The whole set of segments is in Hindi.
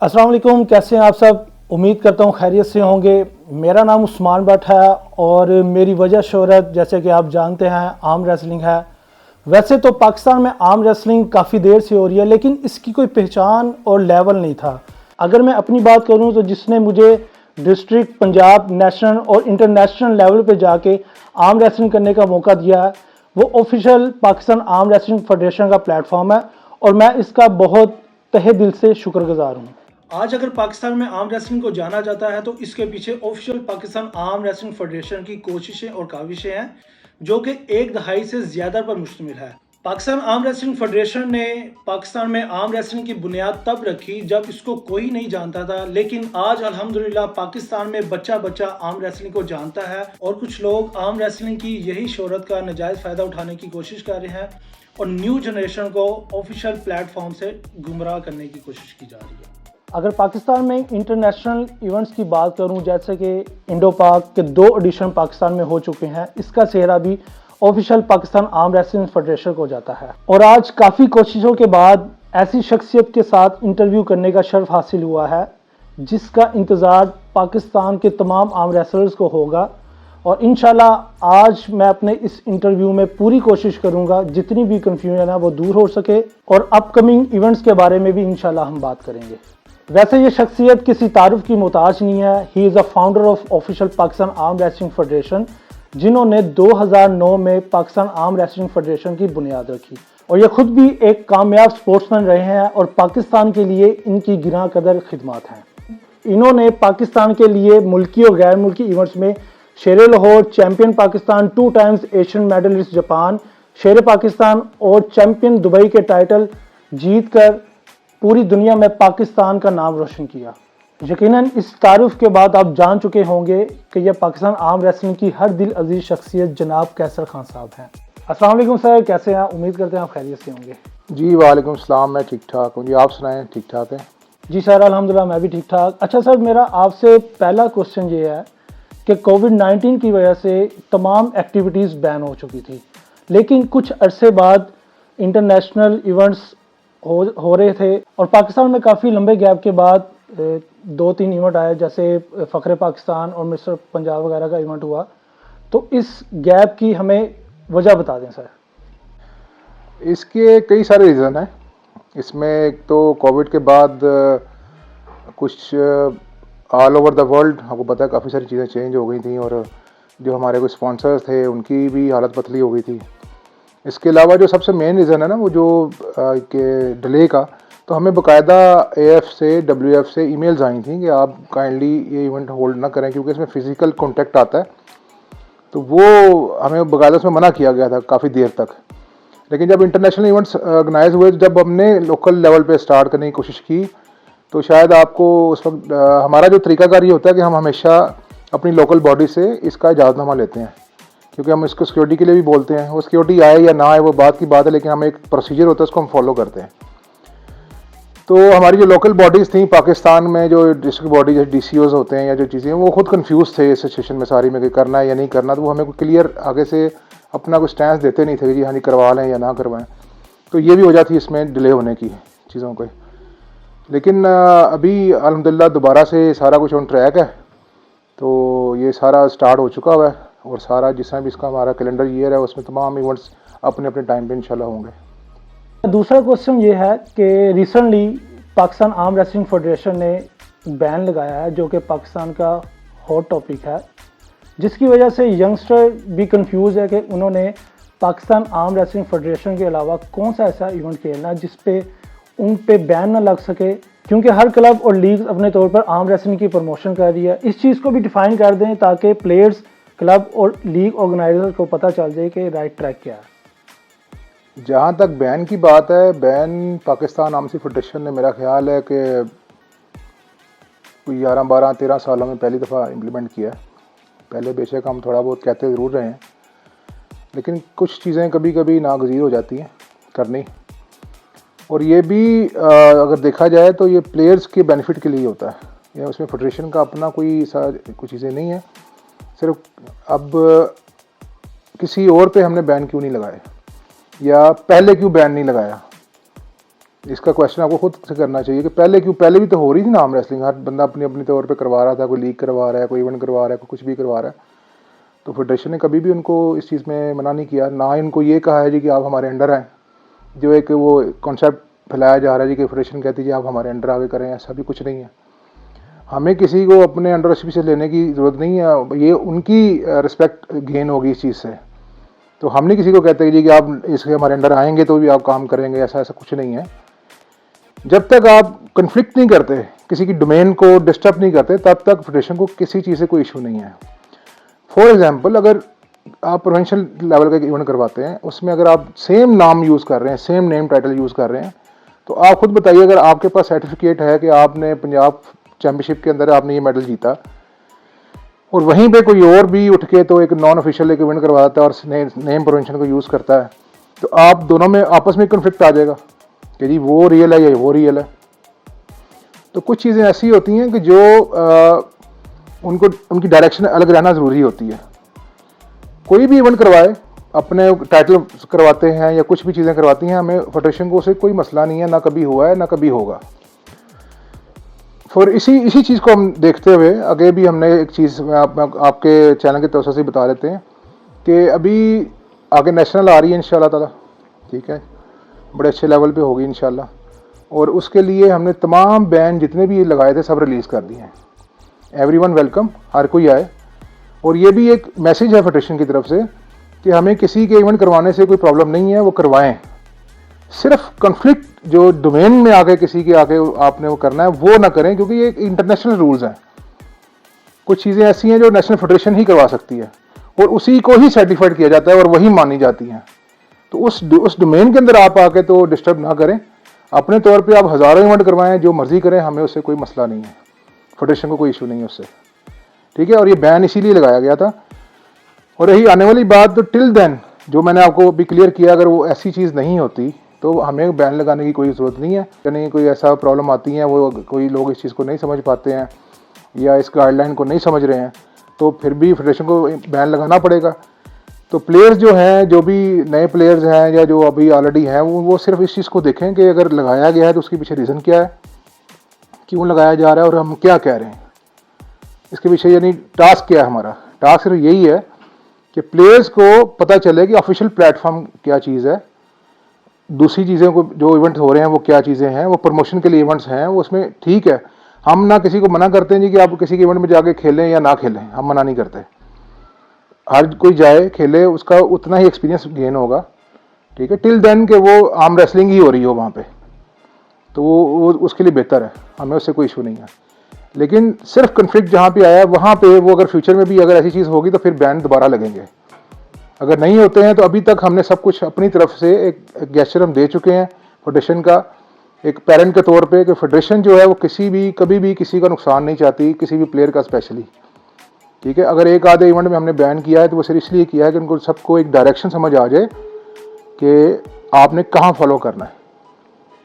अस्सलाम वालेकुम, कैसे हैं आप सब। उम्मीद करता हूँ खैरियत से होंगे। मेरा नाम उस्मान भट्ट है और मेरी वजह शोहरत जैसे कि आप जानते हैं आर्म रेसलिंग है। वैसे तो पाकिस्तान में आर्म रेसलिंग काफ़ी देर से हो रही है, लेकिन इसकी कोई पहचान और लेवल नहीं था। अगर मैं अपनी बात करूँ तो जिसने मुझे डिस्ट्रिक्ट, पंजाब, नेशनल और इंटरनेशनल लेवल पे जाके आर्म रेसलिंग करने का मौका दिया है, वो official Pakistan arm wrestling federation का प्लेटफॉर्म है और मैं इसका बहुत तहे दिल से शुक्रगुजार हूँ। आज अगर पाकिस्तान में आर्म रेसलिंग को जाना जाता है तो इसके पीछे official Pakistan arm wrestling federation की कोशिशें और काविशें हैं, जो कि एक दहाई से ज्यादा पर मुश्तमिल है। पाकिस्तान आर्म रेसलिंग फेडरेशन ने पाकिस्तान में आर्म रेसलिंग की बुनियाद तब रखी जब इसको कोई नहीं जानता था, लेकिन आज अल्हम्दुलिल्लाह पाकिस्तान में बच्चा बच्चा आर्म रेसलिंग को जानता है और कुछ लोग आर्म रेसलिंग की यही शोहरत का नाजायज फायदा उठाने की कोशिश कर रहे हैं और न्यू जनरेशन को ऑफिशियल प्लेटफॉर्म से गुमराह करने की कोशिश की जा रही है। अगर पाकिस्तान में इंटरनेशनल इवेंट्स की बात करूं, जैसे कि इंडो पाक के 2 एडिशन पाकिस्तान में हो चुके हैं, इसका सेहरा भी official Pakistan arm wrestling federation को जाता है। और आज काफ़ी कोशिशों के बाद ऐसी शख्सियत के साथ इंटरव्यू करने का शर्फ हासिल हुआ है जिसका इंतज़ार पाकिस्तान के तमाम आर्म रेसलर्स को होगा। और इंशाल्लाह आज मैं अपने इस इंटरव्यू में पूरी कोशिश करूंगा जितनी भी कंफ्यूजन है वो दूर हो सके, और अपकमिंग इवेंट्स के बारे में भी इंशाल्लाह हम बात करेंगे। वैसे ये शख्सियत किसी तारुफ की मोहताज नहीं है। He is a founder of official Pakistan arm wrestling federation, जिन्होंने 2009 में पाकिस्तान आर्म रेसलिंग फेडरेशन की बुनियाद रखी, और ये खुद भी एक कामयाब स्पोर्ट्समैन रहे हैं और पाकिस्तान के लिए इनकी गिरा कदर खिदमत हैं। इन्होंने पाकिस्तान के लिए मुल्की और गैर मुल्की इवेंट्स में शेर Lahore, champion Pakistan, 2 times Asian medallist Japan, शेर पाकिस्तान और चैम्पियन दुबई के टाइटल जीत कर पूरी दुनिया में पाकिस्तान का नाम रोशन किया। यकीनन इस तारुफ के बाद आप जान चुके होंगे कि यह पाकिस्तान आर्म रेसलिंग की हर दिल अजीज शख्सियत जनाब कैसर खान साहब हैं। अस्सलाम वालेकुम सर, कैसे हैं? उम्मीद करते हैं आप खैरियत से होंगे। जी वालेकुम सलाम, मैं ठीक ठाक हूँ जी। आप सुनाएं, ठीक ठाक है? जी सर, अल्हम्दुलिल्लाह मैं भी ठीक ठाक। अच्छा सर, मेरा आपसे पहला क्वेश्चन ये है कि कोविड-19 की वजह से तमाम एक्टिविटीज़ बैन हो चुकी थी, लेकिन कुछ अरसे बाद इंटरनेशनल इवेंट्स हो रहे थे और पाकिस्तान में काफ़ी लंबे गैप के बाद 2-3 इवेंट आए, जैसे फ़ख्र पाकिस्तान और मिस्टर पंजाब वगैरह का इवेंट हुआ। तो इस गैप की हमें वजह बता दें सर। इसके कई सारे रीज़न हैं। इसमें एक तो कोविड के बाद कुछ ऑल ओवर द वर्ल्ड आपको पता है काफ़ी सारी चीज़ें चेंज हो गई थी, और जो हमारे कोई स्पॉन्सर्स थे उनकी भी हालत पतली हो गई थी। इसके अलावा जो सबसे मेन रीज़न है ना, वो जो के डिले का, तो हमें बाकायदा AF से WF से ईमेल्स आई थी कि आप काइंडली ये इवेंट होल्ड ना करें क्योंकि इसमें फ़िज़िकल कॉन्टेक्ट आता है। तो वो हमें बाकायदा उसमें मना किया गया था काफ़ी देर तक। लेकिन जब इंटरनेशनल इवेंट्स ऑर्गेनाइज हुए, जब हमने लोकल लेवल पे स्टार्ट करने की कोशिश की, तो शायद आपको उस वक्त हमारा जो तरीकाकार ये होता है कि हम हमेशा अपनी लोकल बॉडी से इसका इजाज़तनामा लेते हैं, क्योंकि हम इसको सिक्योरिटी के लिए भी बोलते हैं। वो सिक्योरिटी आए या ना आए वो बात की बात है, लेकिन हम एक प्रोसीजर होता है उसको हम फॉलो करते हैं। तो हमारी जो लोकल बॉडीज़ थी पाकिस्तान में, जो डिस्ट्रिक्ट बॉडी जैसे DCOs होते हैं या जो चीज़ें, वो खुद कंफ्यूज थे इस सिचुएशन में सारी में कि करना है या नहीं करना। तो वो हमें कोई क्लियर आगे से अपना कोई स्टैंस देते नहीं थे कि जी हाँ जी करवा लें या ना करवाएं। तो ये भी वजह थी इसमें डिले होने की चीज़ों को। लेकिन अभी अल्हम्दुलिल्लाह दोबारा से सारा कुछ ऑन ट्रैक है। तो ये सारा स्टार्ट हो चुका हुआ है और सारा जितना भी इसका हमारा कैलेंडर ईयर है उसमें तमाम इवेंट्स अपने अपने टाइम पे इंशाल्लाह होंगे। दूसरा क्वेश्चन ये है कि recently Pakistan arm wrestling federation ने बैन लगाया है, जो कि पाकिस्तान का हॉट टॉपिक है, जिसकी वजह से यंगस्टर भी कंफ्यूज है कि उन्होंने पाकिस्तान आर्म रेसलिंग फेडरेशन के अलावा कौन सा ऐसा इवेंट खेलना जिस पे उन पे बैन ना लग सके, क्योंकि हर क्लब और लीग अपने तौर पर आर्म रेसलिंग की प्रमोशन कर रही है। इस चीज़ को भी डिफाइन कर दें ताकि प्लेयर्स, क्लब और लीग ऑर्गेनाइजर को पता चल जाए कि राइट ट्रैक क्या है। जहाँ तक बैन की बात है, ban Pakistan arm wrestling federation ने मेरा ख्याल है कि 11, 12, 13 सालों में पहली दफ़ा इम्प्लीमेंट किया है। पहले बेशक हम थोड़ा बहुत कहते ज़रूर रहे हैं, लेकिन कुछ चीज़ें कभी कभी नागज़ीर हो जाती हैं करनी। और ये भी अगर देखा जाए तो ये प्लेयर्स के बेनिफिट के लिए होता है, या उसमें फेडरेशन का अपना कुछ चीज़ें नहीं है। सिर्फ अब किसी और पे हमने बैन क्यों नहीं लगाए, या पहले क्यों बैन नहीं लगाया, इसका क्वेश्चन आपको खुद से करना चाहिए कि पहले भी तो हो रही थी ना आर्म रेसलिंग, हर बंदा अपनी अपनी तौर पे करवा रहा था, कोई लीग करवा रहा है, कोई इवेंट करवा रहा है, कोई कुछ भी करवा रहा है। तो फेडरेशन ने कभी भी उनको इस चीज़ में मना नहीं किया, ना ही उनको ये कहा है जी कि आप हमारे अंडर आएँ। जो एक वो कॉन्सेप्ट फैलाया जा रहा है जी कि फेडरेशन कहती है जी आप हमारे अंडर आगे करें, ऐसा भी कुछ नहीं है। हमें किसी को अपने अंडर ऑस्पिशियस लेने की ज़रूरत नहीं है, ये उनकी रिस्पेक्ट गेन होगी इस चीज़ से। तो हम नहीं किसी को कहते जी कि आप इसके हमारे अंडर आएंगे तो भी आप काम करेंगे, ऐसा कुछ नहीं है। जब तक आप कन्फ्लिक्ट नहीं करते, किसी की डोमेन को डिस्टर्ब नहीं करते, तब तक फेडरेशन को किसी चीज़ से कोई इशू नहीं है। फॉर एग्जांपल, अगर आप प्रोविंशियल लेवल का इवेंट करवाते हैं, उसमें अगर आप सेम नाम यूज़ कर रहे हैं, सेम नेम टाइटल यूज़ कर रहे हैं, तो आप खुद बताइए, अगर आपके पास सर्टिफिकेट है कि आपने पंजाब चैम्पियनशिप के अंदर आपने ये मेडल जीता, और वहीं पे कोई और भी उठ के तो एक नॉन ऑफिशियल एक इवेंट करवाता है और नेम प्रोविंशियल को यूज़ करता है, तो आप दोनों में आपस में कन्फ्लिक्ट आ जाएगा कि जी वो रियल है या वो रियल है। तो कुछ चीज़ें ऐसी होती हैं कि जो उनकी डायरेक्शन अलग रहना ज़रूरी होती है। कोई भी इवेंट करवाए, अपने टाइटल करवाते हैं या कुछ भी चीज़ें करवाती हैं, हमें फेडरेशन को उससे कोई मसला नहीं है, ना कभी हुआ है ना कभी होगा। फिर इसी चीज़ को हम देखते हुए आगे भी हमने एक चीज़ आपके चैनल की तरफ से बता देते हैं कि अभी आगे नेशनल आ रही है इंशाल्लाह ताला, ठीक है, बड़े अच्छे लेवल पे होगी इंशाल्लाह, और उसके लिए हमने तमाम बैन जितने भी लगाए थे सब रिलीज़ कर दिए हैं। एवरीवन वेलकम, हर कोई आए। और ये भी एक मैसेज है फेडरेशन की तरफ से कि हमें किसी के इवेंट करवाने से कोई प्रॉब्लम नहीं है, वो करवाएं। सिर्फ कन्फ्लिक्ट जो डोमेन में आके किसी के आके आपने वो करना है वो ना करें, क्योंकि ये इंटरनेशनल रूल्स हैं। कुछ चीज़ें ऐसी हैं जो नेशनल फेडरेशन ही करवा सकती है और उसी को ही सर्टिफाइड किया जाता है और वही मानी जाती हैं। तो उस डोमेन के अंदर आप आके तो डिस्टर्ब ना करें। अपने तौर पे आप हज़ारों इवेंट करवाएं, जो मर्जी करें, हमें उससे कोई मसला नहीं है, फेडरेशन को कोई इशू नहीं है उससे, ठीक है। और ये बैन इसीलिए लगाया गया था। और रही आने वाली बात, तो टिल देन जो मैंने आपको भी क्लियर किया, अगर वो ऐसी चीज़ नहीं होती तो हमें बैन लगाने की कोई ज़रूरत नहीं है। यानी कोई ऐसा प्रॉब्लम आती है, वो कोई लोग इस चीज़ को नहीं समझ पाते हैं या इस गाइडलाइन को नहीं समझ रहे हैं, तो फिर भी फेडरेशन को बैन लगाना पड़ेगा। तो प्लेयर्स जो हैं, जो भी नए प्लेयर्स हैं या जो अभी ऑलरेडी हैं, वो सिर्फ इस चीज़ को देखें कि अगर लगाया गया है तो उसके पीछे रीज़न क्या है, क्यों लगाया जा रहा है और हम क्या कह रहे हैं इसके पीछे। यानी टास्क क्या है हमारा, टास्क सिर्फ यही है कि प्लेयर्स को पता चले कि ऑफिशियल प्लेटफॉर्म क्या चीज़ है, दूसरी चीज़ें को जो इवेंट हो रहे हैं वो क्या चीज़ें हैं, वो प्रमोशन के लिए इवेंट्स हैं, वो उसमें ठीक है। हम ना किसी को मना करते हैं जी कि आप किसी के इवेंट में जाके खेलें या ना खेलें, हम मना नहीं करते। हर कोई जाए खेले, उसका उतना ही एक्सपीरियंस गेन होगा, ठीक है, टिल देन के वो आर्म रेसलिंग ही हो रही हो वहाँ पे, तो वो उसके लिए बेहतर है, हमें उससे कोई इशू नहीं है। लेकिन सिर्फ कन्फ्लिक्ट जहाँ पे आया वहाँ पे वो अगर फ्यूचर में भी अगर ऐसी चीज़ होगी तो फिर बैन दोबारा लगेंगे। अगर नहीं होते हैं तो अभी तक हमने सब कुछ अपनी तरफ से एक गेस्चर हम दे चुके हैं फेडरेशन का, एक पेरेंट के तौर पे, कि फेडरेशन जो है वो कभी भी किसी का नुकसान नहीं चाहती, किसी भी प्लेयर का स्पेशली, ठीक है। अगर एक आधे इवेंट में हमने बैन किया है तो वो सिर्फ इसलिए किया है कि उनको सबको एक डायरेक्शन समझ आ जाए कि आपने कहाँ फॉलो करना है।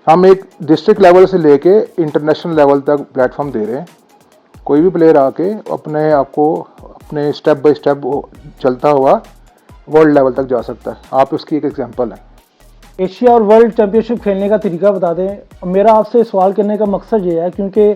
हम एक डिस्ट्रिक्ट लेवल से लेके इंटरनेशनल लेवल तक प्लेटफॉर्म दे रहे हैं। कोई भी प्लेयर आके अपने आप को अपने स्टेप बाय स्टेप चलता हुआ वर्ल्ड लेवल तक जा सकता है। आप उसकी एक एग्जांपल हैं। एशिया और वर्ल्ड चैंपियनशिप खेलने का तरीका बता दें। मेरा आपसे सवाल करने का मकसद ये है क्योंकि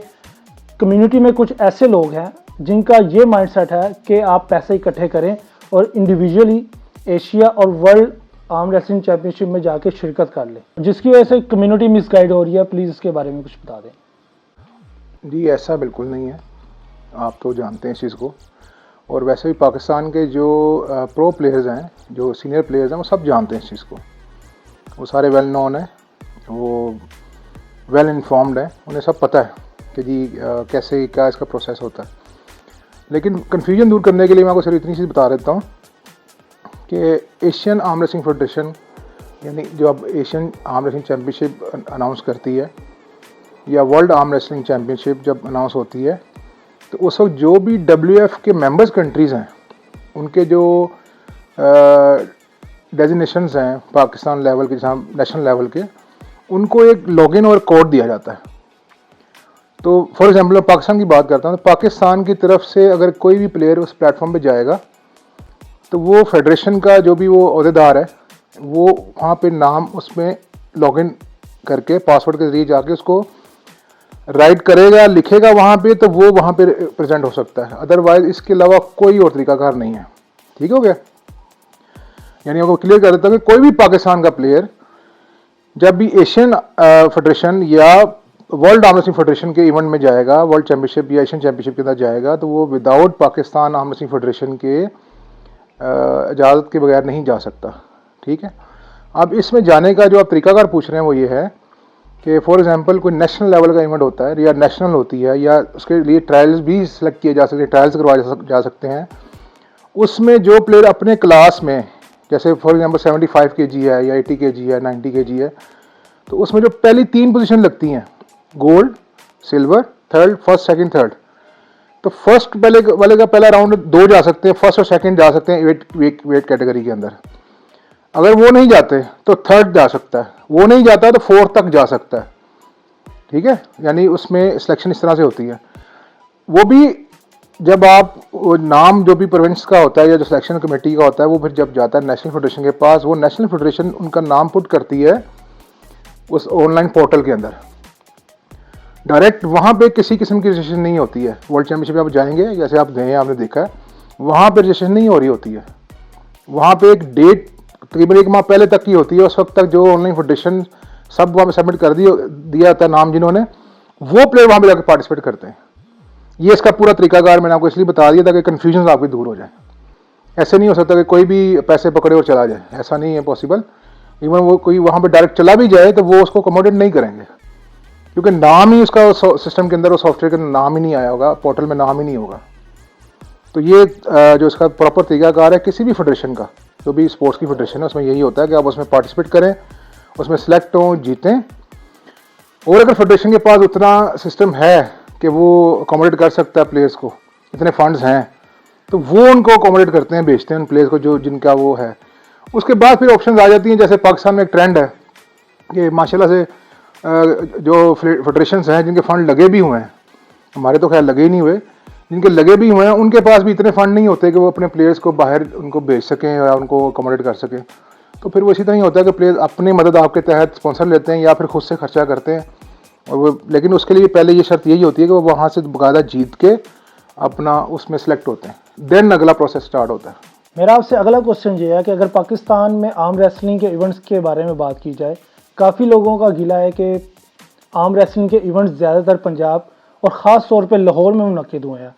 कम्युनिटी में कुछ ऐसे लोग हैं जिनका ये माइंडसेट है कि आप पैसे इकट्ठे करें और इंडिविजुअली एशिया और वर्ल्ड आर्म रेसलिंग चैंपियनशिप में जाके शिरकत कर लें, जिसकी वजह से कम्युनिटी मिसगाइड हो रही है। प्लीज़ इसके बारे में कुछ बता दें। जी ऐसा बिल्कुल नहीं है, आप तो जानते हैं इस चीज़ को। और वैसे भी पाकिस्तान के जो प्रो प्लेयर्स हैं, जो सीनियर प्लेयर्स हैं, वो सब जानते हैं इस चीज़ को। वो सारे वेल नोन हैं, वो वेल इन्फॉर्म्ड हैं, उन्हें सब पता है कि जी कैसे क्या इसका प्रोसेस होता है। लेकिन कन्फ्यूजन दूर करने के लिए मैं आपको सिर्फ इतनी चीज़ बता देता हूँ कि एशियन आर्म रेसलिंग फेडरेशन, यानी जो अब Asian arm wrestling championship announce करती है या वर्ल्ड आर्म रेसलिंग चैम्पियनशिप जब अनाउंस होती है, तो उस वक्त जो भी WF के मेंबर्स कंट्रीज़ हैं, उनके जो डेजिग्नेशंस हैं पाकिस्तान लेवल के, जहाँ नेशनल लेवल के, उनको एक लॉगिन और कोड दिया जाता है। तो फॉर एग्जांपल पाकिस्तान की बात करता हूँ, तो पाकिस्तान की तरफ से अगर कोई भी प्लेयर उस प्लेटफॉर्म पे जाएगा तो वो फेडरेशन का जो भी वो अहदेदार है, वो वहाँ पे नाम उसमें लॉगिन करके पासवर्ड के जरिए जाके उसको राइट करेगा, लिखेगा वहाँ पे, तो वो वहाँ पे प्रेजेंट हो सकता है। अदरवाइज इसके अलावा कोई और तरीकाकार नहीं है। ठीक हो गया? यानी आपको क्लियर कर देता हूँ कि कोई भी पाकिस्तान का प्लेयर जब भी एशियन फेडरेशन या वर्ल्ड आर्म रेसलिंग फेडरेशन के इवेंट में जाएगा, वर्ल्ड चैंपियनशिप या एशियन चैंपियनशिप के अंदर जाएगा, तो वो without Pakistan arm wrestling federation के इजाज़त के बगैर नहीं जा सकता। ठीक है? अब इसमें जाने का जो आप तरीकाकार पूछ रहे हैं वो ये है कि फॉर एग्जांपल कोई नेशनल लेवल का इवेंट होता है या नेशनल होती है, या उसके लिए ट्रायल्स भी सिलेक्ट किए जा सकते हैं, ट्रायल्स करवाए जा सकते हैं। उसमें जो प्लेयर अपने क्लास में, जैसे फॉर एग्जांपल 75 kg है या 80 kg है, 90 kg है, तो उसमें जो पहली 3 पोजीशन लगती हैं, gold, silver, third, first, second, third, तो फर्स्ट वाले का पहला राउंड 2 जा सकते हैं, फर्स्ट और सेकंड जा सकते हैं वेट कैटेगरी के अंदर। अगर वो नहीं जाते तो थर्ड जा सकता है, वो नहीं जाता तो फोर्थ तक जा सकता है। ठीक है? यानी उसमें सिलेक्शन इस तरह से होती है। वो भी जब आप वो नाम जो भी प्रोविंस का होता है या जो सिलेक्शन कमेटी का होता है, वो फिर जब जाता है नेशनल फेडरेशन के पास, वो नेशनल फेडरेशन उनका नाम पुट करती है उस ऑनलाइन पोर्टल के अंदर। डायरेक्ट वहाँ पे किसी किस्म की रजिस्ट्रेशन नहीं होती है। वर्ल्ड चैंपियनशिप आप जाएंगे, जैसे आप गए हैं, आपने देखा है, वहाँ पे रजिस्ट्रेशन नहीं हो रही होती है। वहाँ पे एक डेट तकरीबन 1 माह पहले तक की होती है। उस वक्त तक जो ऑनलाइन फेडरेशन सब वहाँ पे सबमिट कर दिया जाता है नाम जिन्होंने, वो प्लेयर वहाँ पे जाकर पार्टिसिपेट करते हैं। ये इसका पूरा तरीकाकार मैंने आपको इसलिए बता दिया ताकि कन्फ्यूजन आपकी दूर हो जाए। ऐसे नहीं हो सकता कि कोई भी पैसे पकड़े और चला जाए, ऐसा नहीं है पॉसिबल। इवन वो कोई वहाँ पे डायरेक्ट चला भी जाए तो वो उसको अकोमोडेट नहीं करेंगे, क्योंकि नाम ही उसका सिस्टम के अंदर, वो सॉफ्टवेयर के नाम ही नहीं आया होगा, पोर्टल में नाम ही नहीं होगा। तो ये जो इसका प्रॉपर तरीकाकार है किसी भी फेडरेशन का, जो भी स्पोर्ट्स की फेडरेशन है, उसमें यही होता है कि आप उसमें पार्टिसिपेट करें, उसमें सेलेक्ट हों, जीतें। और अगर फेडरेशन के पास उतना सिस्टम है कि वो अकोमोडेट कर सकता है प्लेयर्स को, इतने फंड्स हैं, तो वो उनको अकोमोडेट करते हैं, भेजते हैं उन प्लेयर्स को जो जिनका वो है। उसके बाद फिर ऑप्शन आ जाती हैं। जैसे पाकिस्तान में एक ट्रेंड है कि माशाल्लाह से जो फेडरेशन हैं जिनके फंड लगे भी हुए हैं, हमारे तो खैर लगे ही नहीं हुए, जिनके लगे भी हुए हैं उनके पास भी इतने फंड नहीं होते कि वो अपने प्लेयर्स को बाहर उनको भेज सकें या उनको अकोमोडेट कर सकें। तो फिर वो इसी तरह ही होता है कि प्लेयर्स अपनी मदद आपके तहत स्पॉन्सर लेते हैं या फिर खुद से खर्चा करते हैं। और वो, लेकिन उसके लिए पहले ये शर्त यही होती है कि वो वहाँ से बाकायदा जीत के अपना उसमें सेलेक्ट होते हैं, देन अगला प्रोसेस स्टार्ट होता है। मेरा आपसे अगला क्वेश्चन ये है कि अगर पाकिस्तान में आर्म रेसलिंग के इवेंट्स के बारे में बात की जाए, काफ़ी लोगों का गिला है कि आर्म रेसलिंग के इवेंट्स ज़्यादातर पंजाब और ख़ास तौर पे लाहौर में मुनक्किद हुए हैं,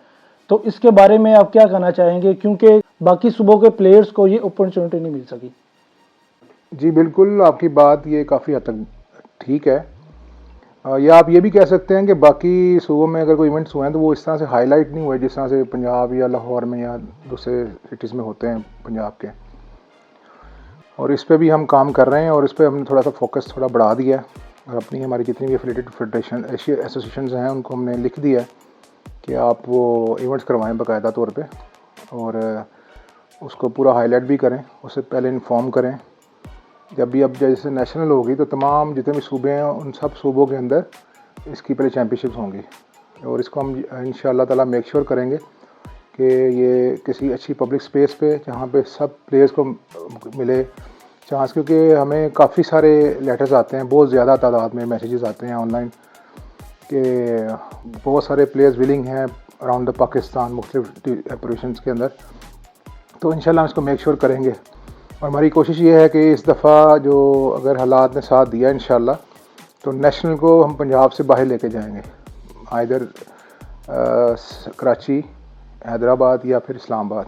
तो इसके बारे में आप क्या कहना चाहेंगे, क्योंकि बाकी सूबों के प्लेयर्स को ये अपॉर्चुनिटी नहीं मिल सकी? जी बिल्कुल, आपकी बात ये काफ़ी हद तक ठीक है। या आप ये भी कह सकते हैं कि बाकी सूबों में अगर कोई इवेंट्स हुए हैं तो वो इस तरह से हाईलाइट नहीं हुए जिस तरह से पंजाब या लाहौर में या दूसरे सिटीज़ में होते हैं पंजाब के। और इस पे भी हम काम कर रहे हैं और इस पे हमने थोड़ा सा फोकस थोड़ा बढ़ा दिया है, और अपनी हमारी जितनी भी एफिलिएटेड फेडरेशन एसोसिएशन हैं उनको हमने लिख दिया है कि आप वो इवेंट्स करवाएं बाकायदा तौर पे, और उसको पूरा हाईलाइट भी करें, उससे पहले इन्फॉर्म करें। जब भी अब जैसे नेशनल होगी तो तमाम जितने भी सूबे हैं उन सब सूबों के अंदर इसकी पहले चैम्पियनशिप्स होंगी, और इसको हम इंशाअल्लाह ताला मेक श्योर करेंगे कि ये किसी अच्छी पब्लिक स्पेस पे जहाँ पे सब प्लेयर्स को मिले चांस, क्योंकि हमें काफ़ी सारे लेटर्स आते हैं, बहुत ज़्यादा तादाद में मैसेजेस आते हैं ऑनलाइन कि बहुत सारे प्लेयर्स विलिंग हैं अराउंड द पाकिस्तान मुख्तलिफ प्रोविंस के अंदर। तो इंशाल्लाह हम इसको मेक श्योर करेंगे, और हमारी कोशिश ये है कि इस दफ़ा जो अगर हालात ने साथ दिया इंशाल्लाह तो नेशनल को हम पंजाब से बाहर लेके जाएंगे, आइदर कराची, हैदराबाद या फिर इस्लामाबाद,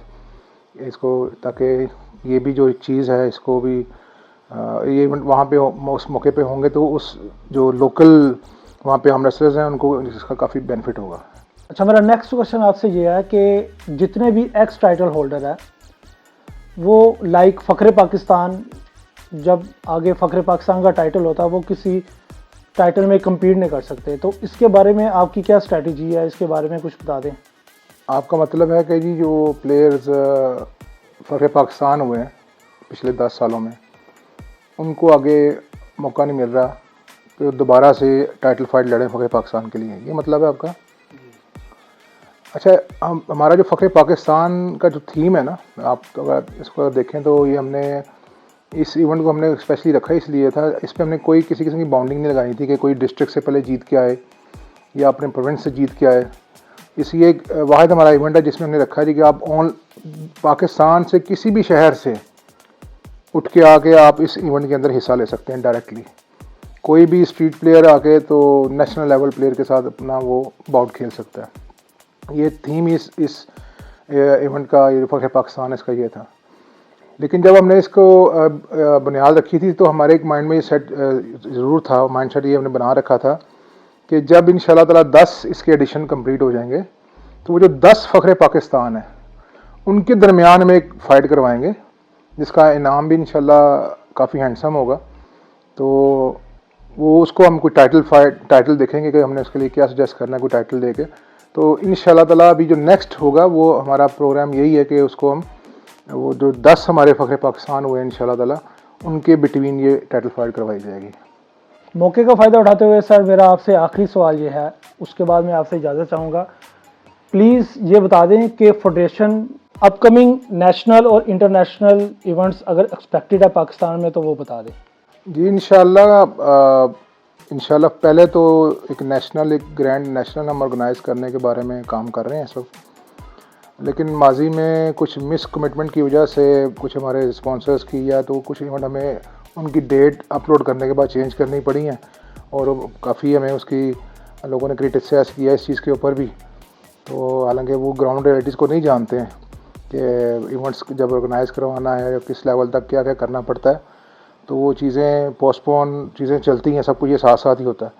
इसको, ताकि ये भी जो चीज़ है इसको भी ये वहाँ पे उस मौके पे होंगे तो उस जो लोकल वहाँ पे हम रेसलर्स हैं उनको इसका काफ़ी बेनिफिट होगा। अच्छा, मेरा नेक्स्ट क्वेश्चन आपसे ये है कि जितने भी एक्स टाइटल होल्डर है वो लाइक फ़ख्रे पाकिस्तान, जब आगे फ़ख्रे पाकिस्तान का टाइटल होता है वो किसी टाइटल में कम्पीट नहीं कर सकते, तो इसके बारे में आपकी क्या स्ट्रैटेजी है, इसके बारे में कुछ बता दें। आपका मतलब है कि जी जो प्लेयर्स फ़ख्रे पाकिस्तान हुए हैं पिछले 10 सालों में उनको आगे मौका नहीं मिल रहा कि दोबारा से टाइटल फाइट लड़ें फ़ख्रे पाकिस्तान के लिए, ये मतलब है आपका? अच्छा, हमारा जो फ़ख्रे पाकिस्तान का जो थीम है ना, आप तो अगर इसको देखें तो ये हमने इस इवेंट को हमने स्पेशली रखा इसलिए था, इसमें हमने कोई किसी किस्म की बाउंडिंग नहीं लगाई थी कि कोई डिस्ट्रिक्ट से पहले जीत के आए या अपने प्रोविंस से जीत के आए। इसलिए एक वाहिद हमारा इवेंट है जिसमें हमने रखा है कि आप पाकिस्तान से किसी भी शहर से उठ के आके आप इस इवेंट के अंदर हिस्सा ले सकते हैं डायरेक्टली। कोई भी स्ट्रीट प्लेयर आके तो नेशनल लेवल प्लेयर के साथ अपना वो बाउट खेल सकता है। ये थीम इस इवेंट का, ये फ़ख्र पाकिस्तान इसका ये था। लेकिन जब हमने इसको बुनियाद रखी थी तो हमारे एक माइंड में ये सेट ज़रूर था, माइंड सेट ये हमने बना रखा था कि जब इंशाल्लाह ताला 10 इसके एडिशन कंप्लीट हो जाएंगे तो वो जो 10 फ़ख्र पाकिस्तान है उनके दरमियान में एक फ़ाइट करवाएंगे जिसका इनाम भी इंशाल्लाह काफ़ी हैंडसम होगा। तो वो उसको हम कोई टाइटल देखेंगे कि हमने उसके लिए क्या सजेस्ट करना है, कोई टाइटल दे के। तो इंशाल्लाह ताला अभी जो नेक्स्ट होगा वो हमारा प्रोग्राम यही है कि उसको हम वो जो 10 हमारे फ़ख्र पाकिस्तान हुए इंशाल्लाह ताला उनके बिटवीन ये टाइटल फाइट करवाई जाएगी। मौके का फ़ायदा उठाते हुए सर मेरा आपसे आखिरी सवाल ये है, उसके बाद मैं आपसे इजाज़त चाहूँगा। प्लीज़ ये बता दें कि फेडरेशन अपकमिंग नेशनल और इंटरनेशनल इवेंट्स अगर एक्सपेक्टेड है पाकिस्तान में तो वो बता दें। जी इंशाल्लाह पहले तो एक ग्रैंड नेशनल हम ऑर्गेनाइज़ करने के बारे में काम कर रहे हैं इस वक्त। लेकिन माजी में कुछ मिस कमिटमेंट की वजह से कुछ हमारे स्पॉन्सर्स की या तो कुछ इवेंट हमें उनकी डेट अपलोड करने के बाद चेंज करनी पड़ी हैं और काफ़ी हमें उसकी लोगों ने क्रिटिसाइज़ किया इस चीज़ के ऊपर भी। तो हालांकि वो ग्राउंड रियलिटीज़ को नहीं जानते हैं कि इवेंट्स जब ऑर्गेनाइज़ करवाना है किस लेवल तक क्या क्या करना पड़ता है, तो वो चीज़ें पोस्टपोन चीज़ें चलती हैं, सब कुछ ये साथ साथ ही होता है।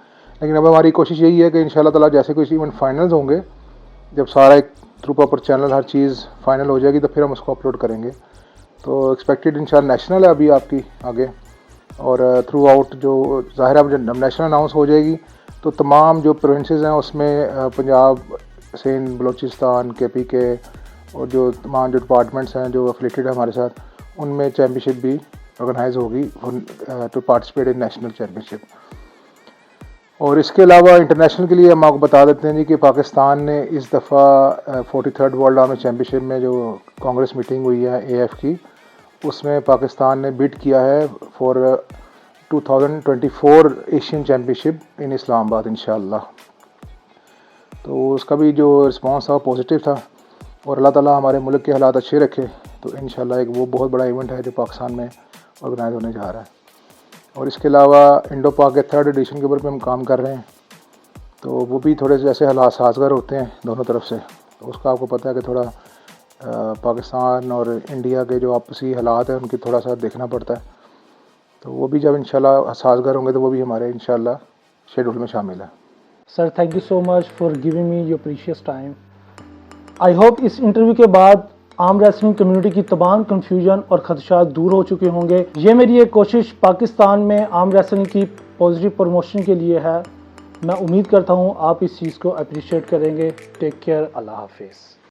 लेकिन अब हमारी कोशिश यही है कि इंशाल्लाह ताला जैसे कोई इवेंट फाइनल्स होंगे, जब सारा एक थ्रू प्रॉपर चैनल हर चीज़ फाइनल हो जाएगी तो फिर हम उसको अपलोड करेंगे। तो एक्सपेक्टेड इंशाल्लाह नेशनल है अभी आपकी आगे, और थ्रू आउट जो ज़ाहिर है जब नेशनल अनाउंस हो जाएगी तो तमाम जो प्रोविंसेस हैं उसमें पंजाब, सिंध, बलूचिस्तान, KPK और जो तमाम जो डिपार्टमेंट्स हैं जो एफिलेटेड है हमारे साथ, उनमें चैम्पियनशिप भी ऑर्गेनाइज होगी to participate in national championship. और इसके अलावा इंटरनेशनल के लिए हम आपको बता देते हैं जी कि पाकिस्तान ने इस दफ़ा 43rd वर्ल्ड आर्मी चैम्पियनशिप में जो कांग्रेस मीटिंग हुई है AF की, उसमें पाकिस्तान ने बिड किया है फॉर 2024 एशियन चैम्पियनशिप इन इस्लामाबाद इंशाल्लाह। तो उसका भी जो रिस्पांस था पॉजिटिव था और अल्लाह ताला हमारे मुल्क के हालात अच्छे रखे तो इंशाल्लाह एक वो बहुत बड़ा इवेंट है जो पाकिस्तान में ऑर्गेनाइज होने जा रहा है। और इसके अलावा इंडो पाक के 3rd एडिशन के ऊपर भी हम काम कर रहे हैं, तो वो भी थोड़े से ऐसे हालात साजगार होते हैं दोनों तरफ से। तो उसका आपको पता है कि थोड़ा पाकिस्तान और इंडिया के जो आपसी हालात हैं उनकी थोड़ा सा देखना पड़ता है। तो वो भी जब इंशाल्लाह साजगार होंगे तो वो भी हमारे इंशाल्लाह शेड्यूल में शामिल है। Sir thank you so much for giving me your precious time. I hope इस इंटरव्यू के बाद आर्म रेसलिंग कम्युनिटी की तमाम कन्फ्यूजन और खदशात दूर हो चुके होंगे। ये मेरी एक कोशिश पाकिस्तान में आर्म रेसलिंग की पॉजिटिव प्रमोशन के लिए है। मैं उम्मीद करता हूँ आप इस चीज़ को अप्रिशिएट करेंगे। टेक केयर, अल्लाह हाफिज़।